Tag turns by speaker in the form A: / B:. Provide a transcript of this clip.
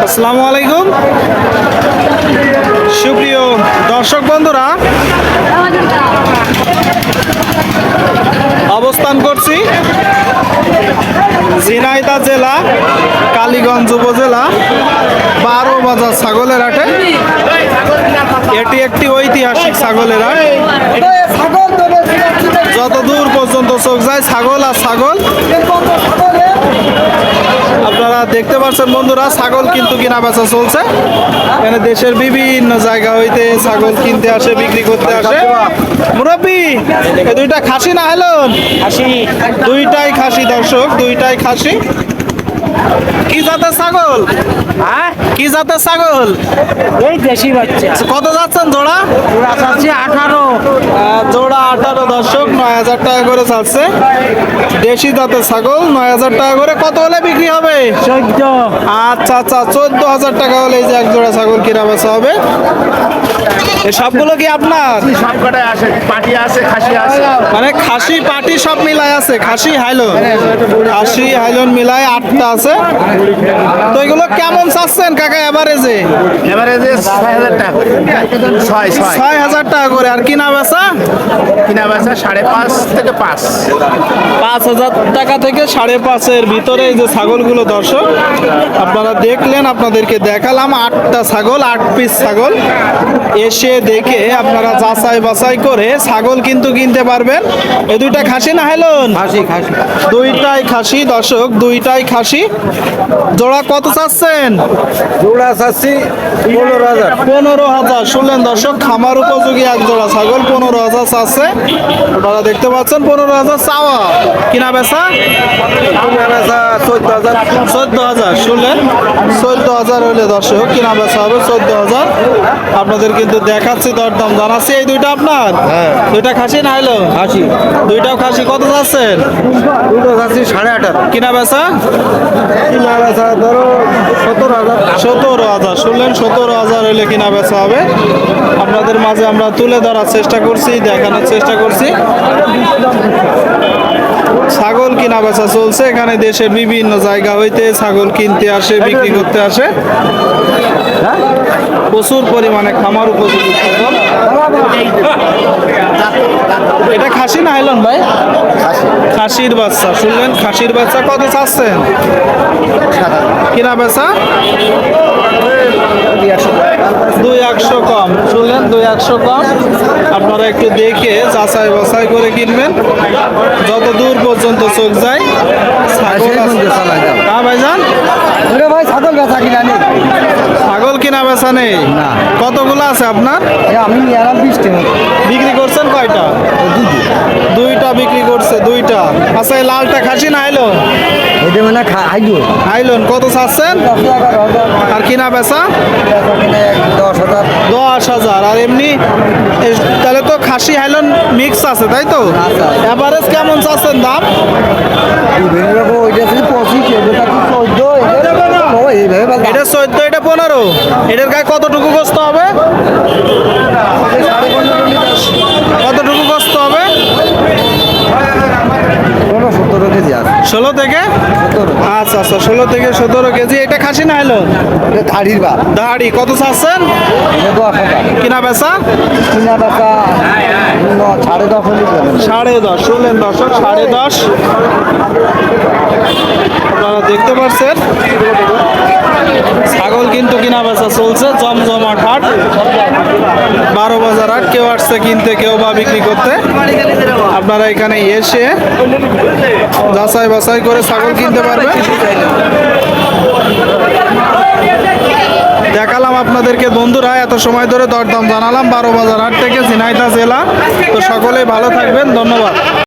A: আসসালামু আলাইকুম সুপ্রিয় দর্শক বন্ধুরা, অবস্থান করছি ঝিনাইদহ জেলা কালীগঞ্জ উপজেলা 12 বাজার ছাগলের হাটে। এটি একটি ঐতিহাসিক ছাগলের হাট। যত দূর পর্যন্ত চোখ যায় ছাগল আর ছাগল। আপনারা দেখতে পাচ্ছেন বন্ধুরা, ছাগল কিন্তু কিনা বেচা চলছে। এখানে দেশের বিভিন্ন জায়গা হইতে ছাগল কিনতে আসে, বিক্রি করতে আসে। মুরব্বী, এই দুইটা খাসি না হেলন? খাসি, দুইটাই খাসি দর্শক, দুইটাই খাসি। কি জাতের ছাগল?
B: হ্যাঁ,
A: কি জাতের ছাগল?
B: এই দেশি বাচ্চা।
A: কত যাচ্ছেন জোড়া?
B: ওরা চাচ্ছে 18।
A: জোড়া 18 দর্শক, 9,000 টাকা করে চাচ্ছে। দেশি জাতের ছাগল 9,000 টাকা করে। কত হলে বিক্রি হবে?
B: 14।
A: আচ্ছা আচ্ছা, 14,000 টাকা হলে এই যে এক জোড়া ছাগল কিনা বেচা হবে। এই সবগুলো কি আপনার?
C: সব কটাই আসে, পাটি আছে, খাসি আছে।
A: মানে খাসি পাটি সব মিলাই আছে? খাসি হাইলন, খাসি হাইলন মিলাই 8টা আছে। তো এগুলো কেমন চাচ্ছেন কাকা এভারেজে?
C: এভারেজে 6,000 টাকা,
A: 6,000 টাকা করে। আর কিনা বেচা?
C: কিনা বেচা 5.5 থেকে 5।
A: 5,000 টাকা থেকে 5.5-এর ভিতরে এই যে ছাগলগুলো দর্শক আপনারা দেখলেন, আপনাদেরকে দেখালাম 8টা ছাগল, 8 পিস ছাগল। এসে দেখে আপনারা যাচাই বাছাই করে ছাগল কিন্তু কিনতে পারবেন। এই দুইটা খাসি না হেলন?
B: খাসি খাসি।
A: দুইটাই খাসি দর্শক, দুইটাই খাসি। জোড়া কত চাচ্ছেন?
B: জোড়া চাচ্ছি 15,000।
A: 15,000। শুনলেন দর্শক, খামার উপযোগী এক জোড়া ছাগল 15,000 চাচ্ছে। আপনারা দেখতে পাচ্ছেন 15,000 চাওয়া। কিনা বেচা?
B: কিনা বেচা 14,000।
A: 14,000। শুনলেন, 14,000 হলে দর্শক কিনা বেচা হবে 14,000। আপনাদের কিন্তু দেখাচ্ছি, দরদাম জানাচ্ছি। এই দুইটা আপনার?
B: হ্যাঁ।
A: দুইটা খাসি না হলো?
B: খাসি।
A: দুইটাও খাসি। কত যাচ্ছেন?
B: দুটো চাচ্ছি 18,500।
A: কিনা বেচা?
B: কিনা বেচা ধরো 17,000।
A: 17,000। শুনলেন, 17,000 হলে কিনা বেচা হবে। আপনাদের মাঝে আমরা তুলে ধরার চেষ্টা করছি, দেখানোর চেষ্টা করছি। ছাগল কিনা বেচা চলছে এখানে। দেশের বিভিন্ন জায়গা হইতে ছাগল কিনতে আসে, বিক্রি করতে আসে। প্রচুর পরিমাণে খামার উপযোগী ছাগল। এটা খাসি না হাইলন ভাই? খাসির বাচ্চা। শুনলেন, খাসির বাচ্চা। কত চাচ্ছেন? কিনা বেচা 200 কম। শুনলেন, 200 কম। আপনারা একটু দেখে যাচাই বাছাই করে কিনবেন। যত দূর পর্যন্ত চোখ যায় ছাগল আছে। হ্যাঁ ভাইজান,
B: ভাই ছাগল বেচা কিনা নেই।
A: ছাগল কিনা বেচা নেই?
B: না।
A: কতগুলো আছে আপনার?
B: আমি 20টা
A: বিক্রি করছেন কয়টা? দুইটা বিক্রি করছে, দুইটা। আচ্ছা, এই লালটা খাসি না হাইলন?
B: এটা মানে
A: হাইলন। কত চাচ্ছেন? আর কিনা বেচা?
B: 10,000।
A: 10,000। আর এমনি তাহলে তো খাসি হাইলন মিক্স আছে, তাই তো? এভারেজ কেমন চাচ্ছেন দাম? এটা 14, এটা 15। এটার গায়ে কতটুকু গোস্ত হবে? কতটুকু গোস্ত হবে?
B: 17 কেজি আছে।
A: 16 থেকে? আচ্ছা আচ্ছা, 16 থেকে 17 কেজি। এটা খাসি না হলো?
B: ধাড়ির বা
A: দাড়ি। কত চাচ্ছেন?
B: 10,000।
A: কিনা বেচা?
B: কিনা বেচা 10.5।
A: 10.5। শুনলেন দর্শক, 10.5। আপনারা দেখতে পাচ্ছেন ছাগল কিন্তু কিনা বেচা চলছে। জমজমাট হাট, 12 বাজার হাট। কেউ আসছে কিনতে, কেউ বা বিক্রি করতে। আপনারা এখানে এসে যাচাই বাছাই করে ছাগল কিনতে পারবেন। দেখালাম আপনাদেরকে বন্ধুরা, এত সময় ধরে দরদাম জানালাম 12 বাজার হাট থেকে, ঝিনাইদহ জেলা। তো সকলেই ভালো থাকবেন, ধন্যবাদ।